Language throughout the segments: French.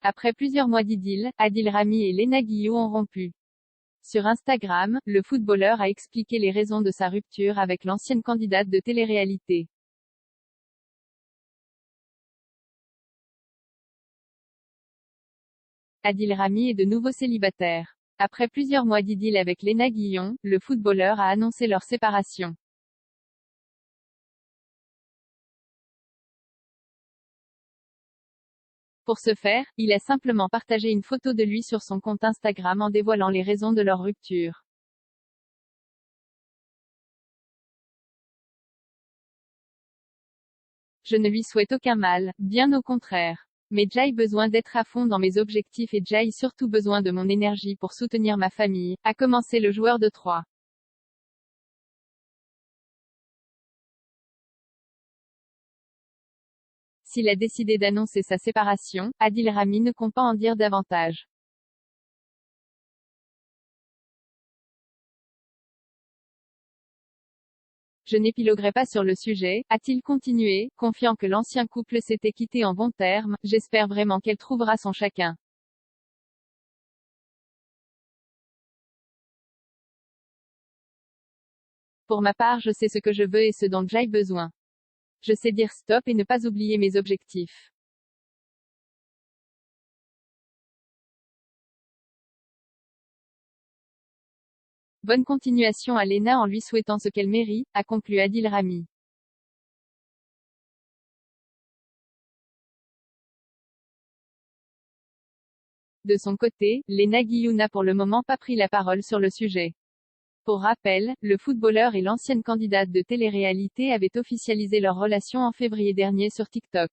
Après plusieurs mois d'idylle, Adil Rami et Léna Guillou ont rompu. Sur Instagram, le footballeur a expliqué les raisons de sa rupture avec l'ancienne candidate de télé-réalité. Adil Rami est de nouveau célibataire. Après plusieurs mois d'idylle avec Léna Guillon, le footballeur a annoncé leur séparation. Pour ce faire, il a simplement partagé une photo de lui sur son compte Instagram en dévoilant les raisons de leur rupture. Je ne lui souhaite aucun mal, bien au contraire. Mais j'ai besoin d'être à fond dans mes objectifs et j'ai surtout besoin de mon énergie pour soutenir ma famille, a commencé le joueur de Troyes. S'il a décidé d'annoncer sa séparation, Adil Rami ne compte pas en dire davantage. Je n'épiloguerai pas sur le sujet, a-t-il continué, confiant que l'ancien couple s'était quitté en bons termes. J'espère vraiment qu'elle trouvera son chacun. Pour ma part, je sais ce que je veux et ce dont j'ai besoin. Je sais dire stop et ne pas oublier mes objectifs. Bonne continuation à Léna en lui souhaitant ce qu'elle mérite, a conclu Adil Rami. De son côté, Léna Guillou n'a pour le moment pas pris la parole sur le sujet. Pour rappel, le footballeur et l'ancienne candidate de télé-réalité avaient officialisé leur relation en février dernier sur TikTok.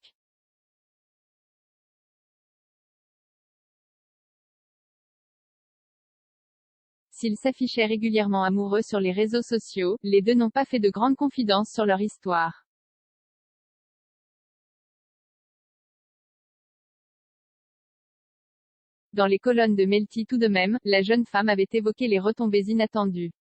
S'ils s'affichaient régulièrement amoureux sur les réseaux sociaux, les deux n'ont pas fait de grandes confidences sur leur histoire. Dans les colonnes de Melty tout de même, la jeune femme avait évoqué les retombées inattendues.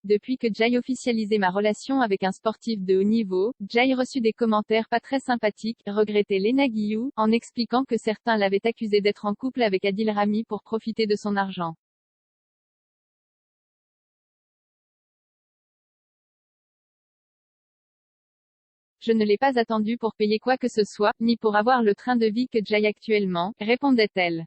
Depuis que j'ai officialisé ma relation avec un sportif de haut niveau, j'ai reçu des commentaires pas très sympathiques, regrettait Léna Guillou, en expliquant que certains l'avaient accusé d'être en couple avec Adil Rami pour profiter de son argent. Je ne l'ai pas attendu pour payer quoi que ce soit, ni pour avoir le train de vie que j'ai actuellement, répondait-elle.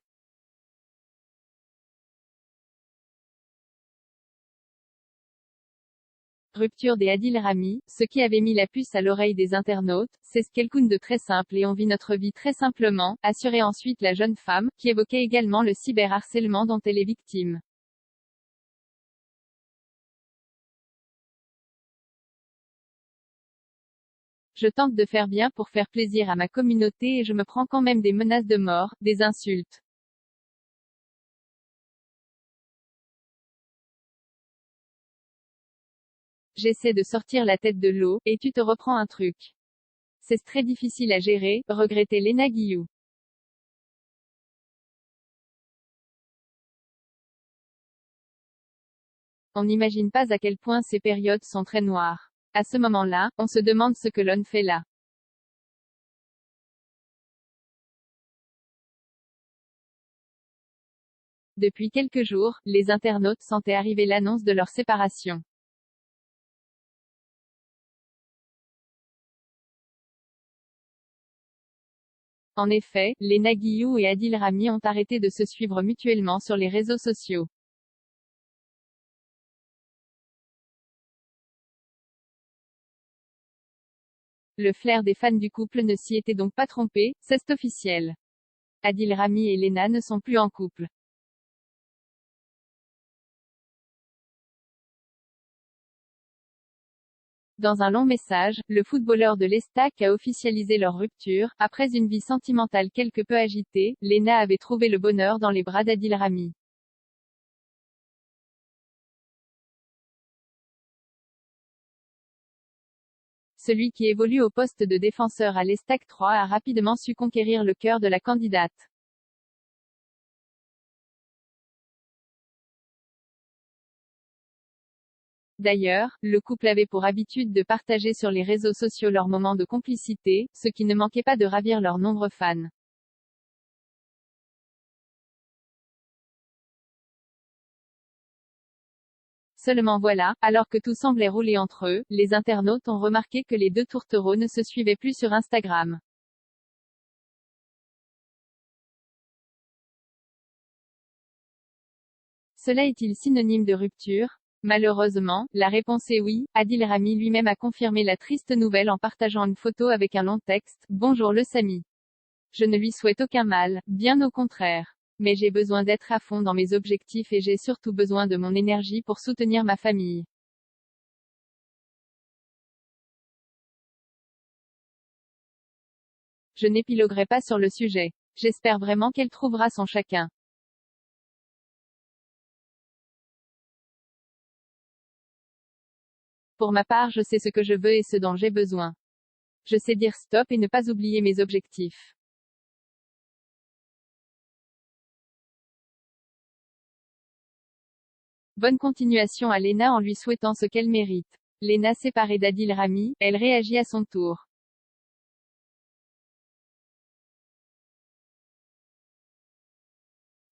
Rupture des Adil Rami, ce qui avait mis la puce à l'oreille des internautes, c'est ce quelqu'un de très simple et on vit notre vie très simplement, assurait ensuite la jeune femme, qui évoquait également le cyberharcèlement dont elle est victime. Je tente de faire bien pour faire plaisir à ma communauté et je me prends quand même des menaces de mort, des insultes. J'essaie de sortir la tête de l'eau, et tu te reprends un truc. C'est très difficile à gérer, regrettait Léna Guillou. On n'imagine pas à quel point ces périodes sont très noires. À ce moment-là, on se demande ce que l'on fait là. Depuis quelques jours, les internautes sentaient arriver l'annonce de leur séparation. En effet, Léna Guillou et Adil Rami ont arrêté de se suivre mutuellement sur les réseaux sociaux. Le flair des fans du couple ne s'y était donc pas trompé, c'est officiel. Adil Rami et Léna ne sont plus en couple. Dans un long message, le footballeur de l'Estac a officialisé leur rupture. Après une vie sentimentale quelque peu agitée, Léna avait trouvé le bonheur dans les bras d'Adil Rami. Celui qui évolue au poste de défenseur à l'Estac 3 a rapidement su conquérir le cœur de la candidate. D'ailleurs, le couple avait pour habitude de partager sur les réseaux sociaux leurs moments de complicité, ce qui ne manquait pas de ravir leurs nombreux fans. Seulement voilà, alors que tout semblait rouler entre eux, les internautes ont remarqué que les deux tourtereaux ne se suivaient plus sur Instagram. Cela est-il synonyme de rupture? Malheureusement, la réponse est oui. Adil Rami lui-même a confirmé la triste nouvelle en partageant une photo avec un long texte. Bonjour le Sami. Je ne lui souhaite aucun mal, bien au contraire. Mais j'ai besoin d'être à fond dans mes objectifs et j'ai surtout besoin de mon énergie pour soutenir ma famille. Je n'épiloguerai pas sur le sujet. J'espère vraiment qu'elle trouvera son chacun. Pour ma part, je sais ce que je veux et ce dont j'ai besoin. Je sais dire stop et ne pas oublier mes objectifs. Bonne continuation à Lena en lui souhaitant ce qu'elle mérite. Lena séparée d'Adil Rami, elle réagit à son tour.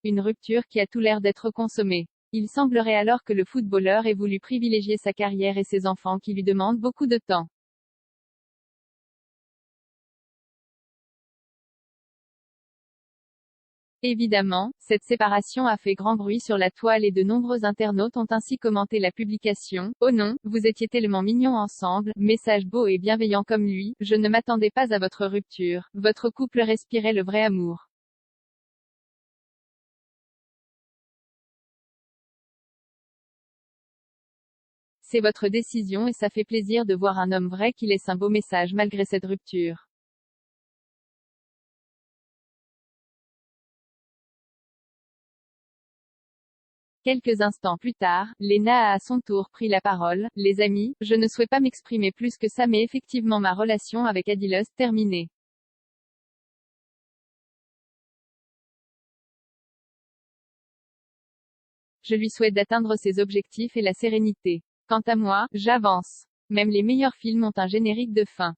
Une rupture qui a tout l'air d'être consommée. Il semblerait alors que le footballeur ait voulu privilégier sa carrière et ses enfants qui lui demandent beaucoup de temps. Évidemment, cette séparation a fait grand bruit sur la toile et de nombreux internautes ont ainsi commenté la publication. Oh non, vous étiez tellement mignons ensemble, message beau et bienveillant comme lui, je ne m'attendais pas à votre rupture. Votre couple respirait le vrai amour. C'est votre décision et ça fait plaisir de voir un homme vrai qui laisse un beau message malgré cette rupture. Quelques instants plus tard, Lena a à son tour pris la parole. Les amis, je ne souhaite pas m'exprimer plus que ça mais effectivement ma relation avec Adil est terminée. Je lui souhaite d'atteindre ses objectifs et la sérénité. Quant à moi, j'avance. Même les meilleurs films ont un générique de fin.